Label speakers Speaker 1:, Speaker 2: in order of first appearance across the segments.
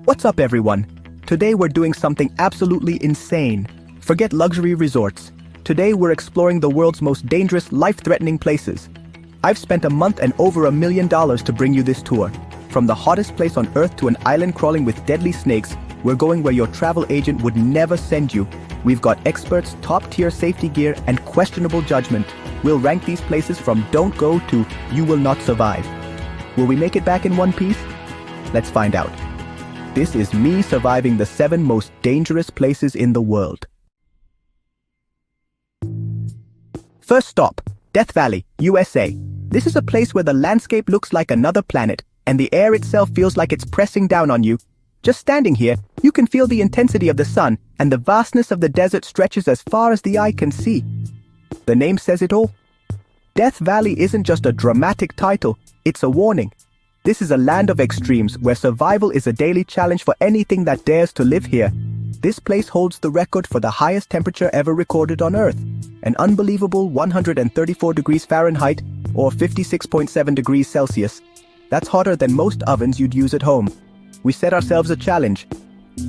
Speaker 1: What's up, everyone? Today we're doing something absolutely insane. Forget luxury resorts. Today we're exploring the world's most dangerous, life-threatening places. I've spent a month and over $1 million to bring you this tour. From the hottest place on Earth to an island crawling with deadly snakes, we're going where your travel agent would never send you. We've got experts, top-tier safety gear, and questionable judgment. We'll rank these places from don't go to you will not survive. Will we make it back in one piece? Let's find out. This is me surviving the 7 most dangerous places in the world. First stop, Death Valley, USA. This is a place where the landscape looks like another planet, and the air itself feels like it's pressing down on you. Just standing here, you can feel the intensity of the sun, and the vastness of the desert stretches as far as the eye can see. The name says it all. Death Valley isn't just a dramatic title, it's a warning. This is a land of extremes where survival is a daily challenge for anything that dares to live here. This place holds the record for the highest temperature ever recorded on Earth, an unbelievable 134 degrees Fahrenheit or 56.7 degrees Celsius. That's hotter than most ovens you'd use at home. We set ourselves a challenge.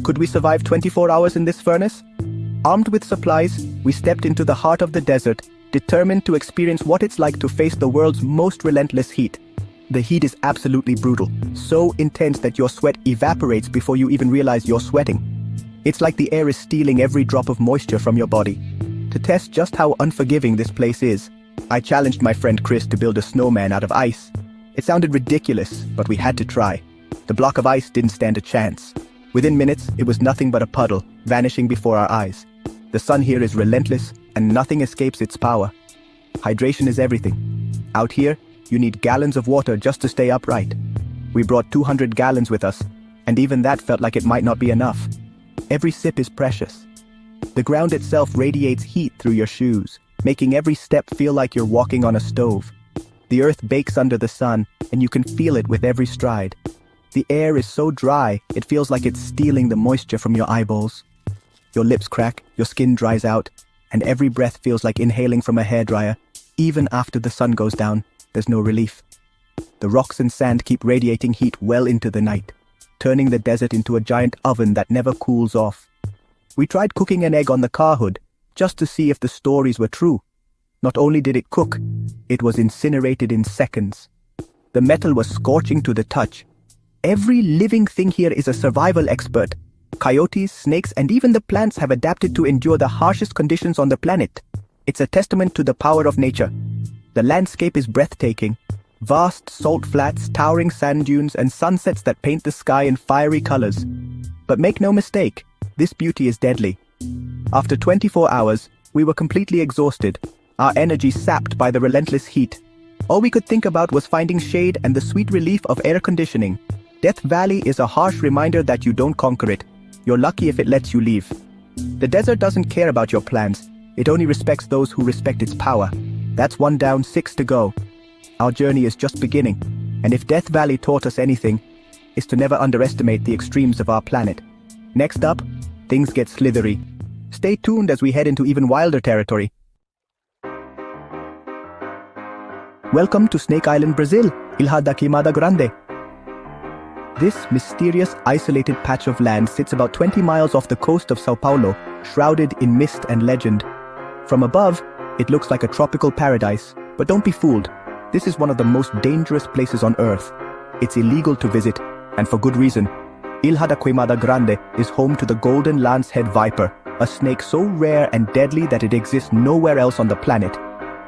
Speaker 1: Could we survive 24 hours in this furnace? Armed with supplies, we stepped into the heart of the desert, determined to experience what it's like to face the world's most relentless heat. The heat is absolutely brutal, so intense that your sweat evaporates before you even realize you're sweating. It's like the air is stealing every drop of moisture from your body. To test just how unforgiving this place is, I challenged my friend Chris to build a snowman out of ice. It sounded ridiculous, but we had to try. The block of ice didn't stand a chance. Within minutes, it was nothing but a puddle, vanishing before our eyes. The sun here is relentless, and nothing escapes its power. Hydration is everything. Out here, you need gallons of water just to stay upright. We brought 200 gallons with us, and even that felt like it might not be enough. Every sip is precious. The ground itself radiates heat through your shoes, making every step feel like you're walking on a stove. The earth bakes under the sun, and you can feel it with every stride. The air is so dry, it feels like it's stealing the moisture from your eyeballs. Your lips crack, your skin dries out, and every breath feels like inhaling from a hairdryer. Even after the sun goes down, there's no relief. The rocks and sand keep radiating heat well into the night, turning the desert into a giant oven that never cools off. We tried cooking an egg on the car hood, just to see if the stories were true. Not only did it cook, it was incinerated in seconds. The metal was scorching to the touch. Every living thing here is a survival expert. Coyotes, snakes, and even the plants have adapted to endure the harshest conditions on the planet. It's a testament to the power of nature. The landscape is breathtaking. Vast salt flats, towering sand dunes, and sunsets that paint the sky in fiery colors. But make no mistake, this beauty is deadly. After 24 hours, we were completely exhausted, our energy sapped by the relentless heat. All we could think about was finding shade and the sweet relief of air conditioning. Death Valley is a harsh reminder that you don't conquer it. You're lucky if it lets you leave. The desert doesn't care about your plans. It only respects those who respect its power. That's 1 down, 6 to go. Our journey is just beginning, and if Death Valley taught us anything, it's to never underestimate the extremes of our planet. Next up, things get slithery. Stay tuned as we head into even wilder territory. Welcome to Snake Island, Brazil, Ilha da Queimada Grande. This mysterious, isolated patch of land sits about 20 miles off the coast of São Paulo, shrouded in mist and legend. From above, it looks like a tropical paradise, but don't be fooled. This is one of the most dangerous places on Earth. It's illegal to visit, and for good reason. Ilha da Queimada Grande is home to the golden lancehead viper, a snake so rare and deadly that it exists nowhere else on the planet.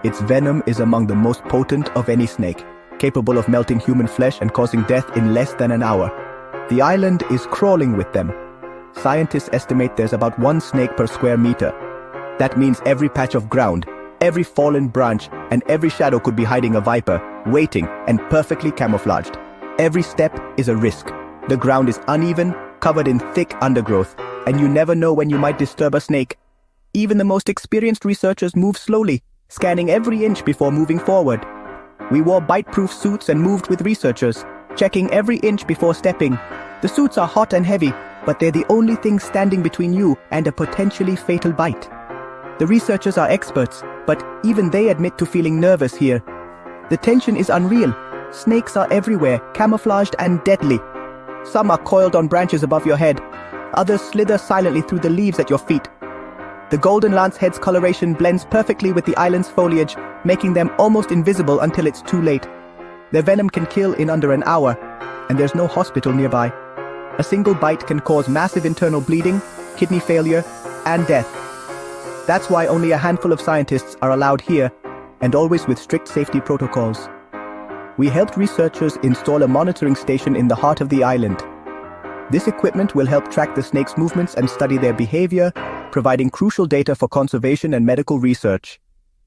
Speaker 1: Its venom is among the most potent of any snake, capable of melting human flesh and causing death in less than an hour. The island is crawling with them. Scientists estimate there's about 1 snake per square meter. That means every patch of ground, every fallen branch, and every shadow could be hiding a viper, waiting and perfectly camouflaged. Every step is a risk. The ground is uneven, covered in thick undergrowth, and you never know when you might disturb a snake. Even the most experienced researchers move slowly, scanning every inch before moving forward. We wore bite-proof suits and moved with researchers, checking every inch before stepping. The suits are hot and heavy, but they're the only thing standing between you and a potentially fatal bite. The researchers are experts, but even they admit to feeling nervous here. The tension is unreal. Snakes are everywhere, camouflaged and deadly. Some are coiled on branches above your head. Others slither silently through the leaves at your feet. The golden lancehead's coloration blends perfectly with the island's foliage, making them almost invisible until it's too late. Their venom can kill in under an hour, and there's no hospital nearby. A single bite can cause massive internal bleeding, kidney failure, and death. That's why only a handful of scientists are allowed here, and always with strict safety protocols. We helped researchers install a monitoring station in the heart of the island. This equipment will help track the snake's movements and study their behavior, providing crucial data for conservation and medical research.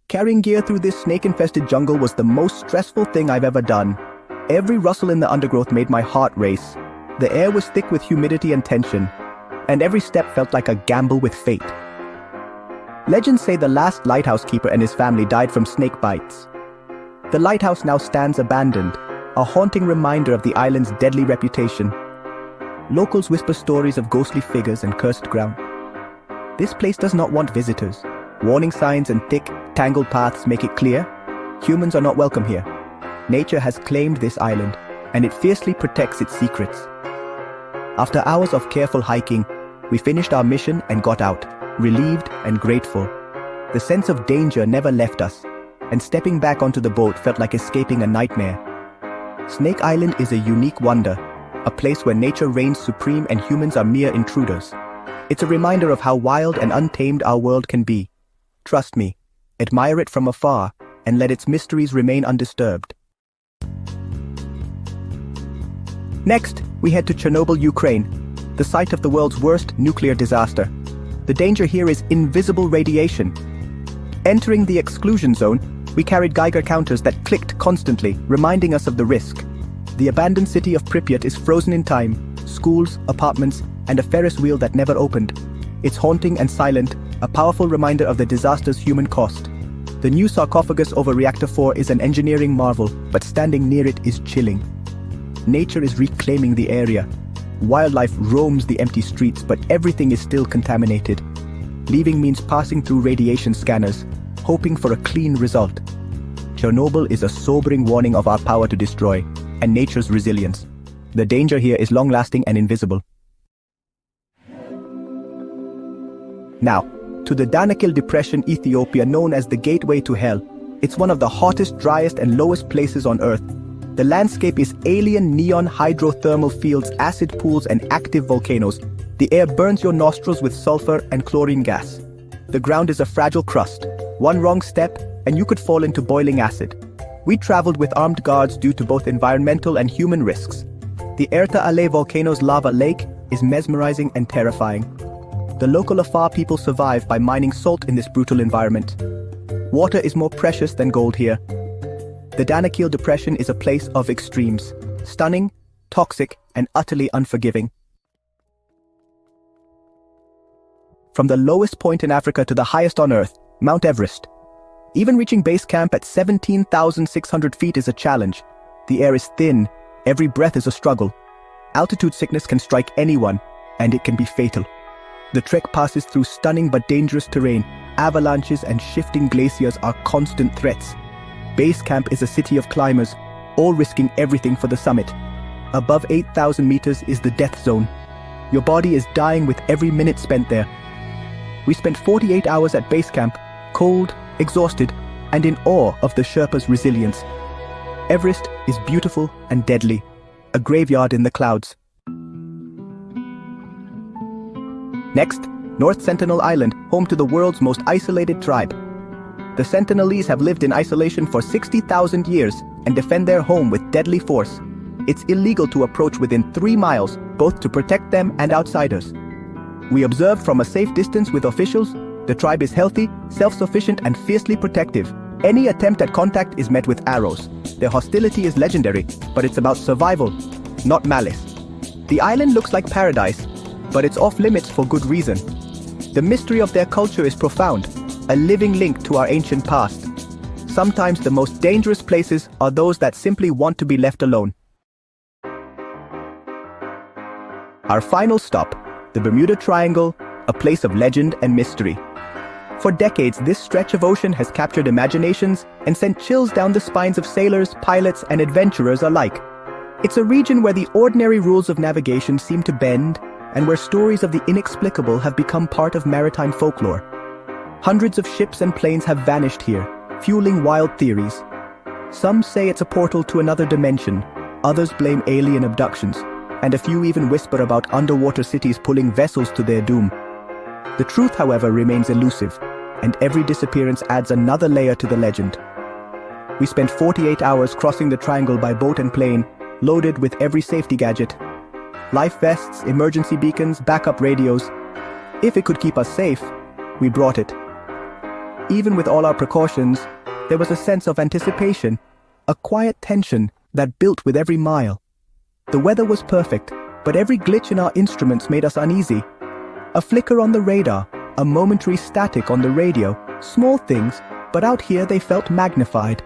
Speaker 1: Carrying gear through this snake-infested jungle was the most stressful thing I've ever done. Every rustle in the undergrowth made my heart race. The air was thick with humidity and tension, and every step felt like a gamble with fate. Legends say the last lighthouse keeper and his family died from snake bites. The lighthouse now stands abandoned, a haunting reminder of the island's deadly reputation. Locals whisper stories of ghostly figures and cursed ground. This place does not want visitors. Warning signs and thick, tangled paths make it clear humans are not welcome here. Nature has claimed this island, and it fiercely protects its secrets. After hours of careful hiking, we finished our mission and got out, relieved and grateful. The sense of danger never left us, and stepping back onto the boat felt like escaping a nightmare. Snake Island is a unique wonder, a place where nature reigns supreme and humans are mere intruders. It's a reminder of how wild and untamed our world can be. Trust me, admire it from afar, and let its mysteries remain undisturbed. Next, we head to Chernobyl, Ukraine, the site of the world's worst nuclear disaster. The danger here is invisible radiation. Entering the exclusion zone, we carried Geiger counters that clicked constantly, reminding us of the risk. The abandoned city of Pripyat is frozen in time, schools, apartments, and a Ferris wheel that never opened. It's haunting and silent, a powerful reminder of the disaster's human cost. The new sarcophagus over Reactor 4 is an engineering marvel, but standing near it is chilling. Nature is reclaiming the area. Wildlife roams the empty streets, but everything is still contaminated. Leaving means passing through radiation scanners, hoping for a clean result. Chernobyl is a sobering warning of our power to destroy, and nature's resilience. The danger here is long-lasting and invisible. Now, to the Danakil Depression, Ethiopia, known as the Gateway to Hell. It's one of the hottest, driest, and lowest places on Earth. The landscape is alien neon hydrothermal fields, acid pools, and active volcanoes. The air burns your nostrils with sulfur and chlorine gas. The ground is a fragile crust. One wrong step, and you could fall into boiling acid. We traveled with armed guards due to both environmental and human risks. The Erta Ale volcano's lava lake is mesmerizing and terrifying. The local Afar people survive by mining salt in this brutal environment. Water is more precious than gold here. The Danakil Depression is a place of extremes, stunning, toxic, and utterly unforgiving. From the lowest point in Africa to the highest on Earth, Mount Everest. Even reaching base camp at 17,600 feet is a challenge. The air is thin, every breath is a struggle. Altitude sickness can strike anyone, and it can be fatal. The trek passes through stunning but dangerous terrain. Avalanches and shifting glaciers are constant threats. Base camp is a city of climbers, all risking everything for the summit. Above 8,000 meters is the death zone. Your body is dying with every minute spent there. We spent 48 hours at base camp, cold, exhausted, and in awe of the Sherpa's resilience. Everest is beautiful and deadly, a graveyard in the clouds. Next, North Sentinel Island, home to the world's most isolated tribe. The Sentinelese have lived in isolation for 60,000 years and defend their home with deadly force. It's illegal to approach within 3 miles, both to protect them and outsiders. We observed from a safe distance with officials. The tribe is healthy, self-sufficient, and fiercely protective. Any attempt at contact is met with arrows. Their hostility is legendary, but it's about survival, not malice. The island looks like paradise, but it's off-limits for good reason. The mystery of their culture is profound, a living link to our ancient past. Sometimes the most dangerous places are those that simply want to be left alone. Our final stop, the Bermuda Triangle, a place of legend and mystery. For decades, this stretch of ocean has captured imaginations and sent chills down the spines of sailors, pilots, and adventurers alike. It's a region where the ordinary rules of navigation seem to bend, and where stories of the inexplicable have become part of maritime folklore. Hundreds of ships and planes have vanished here, fueling wild theories. Some say it's a portal to another dimension, others blame alien abductions, and a few even whisper about underwater cities pulling vessels to their doom. The truth, however, remains elusive, and every disappearance adds another layer to the legend. We spent 48 hours crossing the triangle by boat and plane, loaded with every safety gadget. Life vests, emergency beacons, backup radios. If it could keep us safe, we brought it. Even with all our precautions, there was a sense of anticipation, a quiet tension that built with every mile. The weather was perfect, but every glitch in our instruments made us uneasy. A flicker on the radar, a momentary static on the radio, small things, but out here they felt magnified.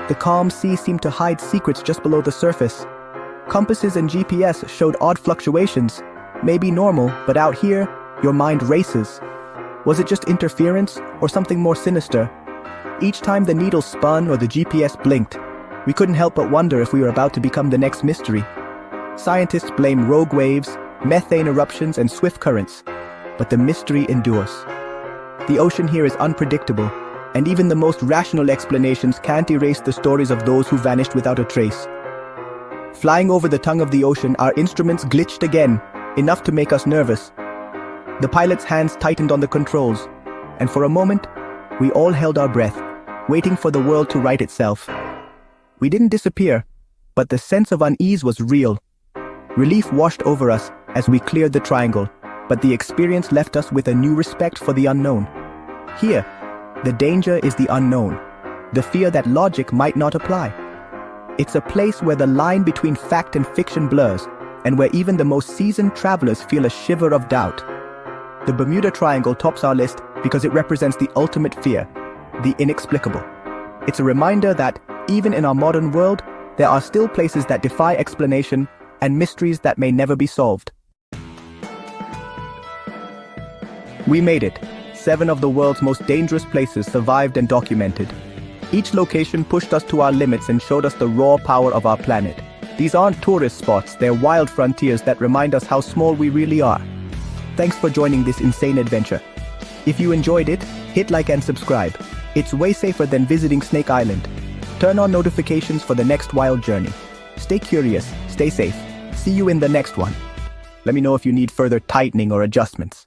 Speaker 1: The calm sea seemed to hide secrets just below the surface. Compasses and GPS showed odd fluctuations, maybe normal, but out here, your mind races. Was it just interference, or something more sinister? Each time the needle spun or the GPS blinked, we couldn't help but wonder if we were about to become the next mystery. Scientists blame rogue waves, methane eruptions, and swift currents, but the mystery endures. The ocean here is unpredictable, and even the most rational explanations can't erase the stories of those who vanished without a trace. Flying over the tongue of the ocean, our instruments glitched again, enough to make us nervous. The pilot's hands tightened on the controls, and for a moment, we all held our breath, waiting for the world to right itself. We didn't disappear, but the sense of unease was real. Relief washed over us as we cleared the triangle, but the experience left us with a new respect for the unknown. Here, the danger is the unknown, the fear that logic might not apply. It's a place where the line between fact and fiction blurs, and where even the most seasoned travelers feel a shiver of doubt. The Bermuda Triangle tops our list because it represents the ultimate fear, the inexplicable. It's a reminder that, even in our modern world, there are still places that defy explanation and mysteries that may never be solved. We made it. 7 of the world's most dangerous places survived and documented. Each location pushed us to our limits and showed us the raw power of our planet. These aren't tourist spots, they're wild frontiers that remind us how small we really are. Thanks for joining this insane adventure. If you enjoyed it, hit like and subscribe. It's way safer than visiting Snake Island. Turn on notifications for the next wild journey. Stay curious, stay safe. See you in the next one. Let me know if you need further tightening or adjustments.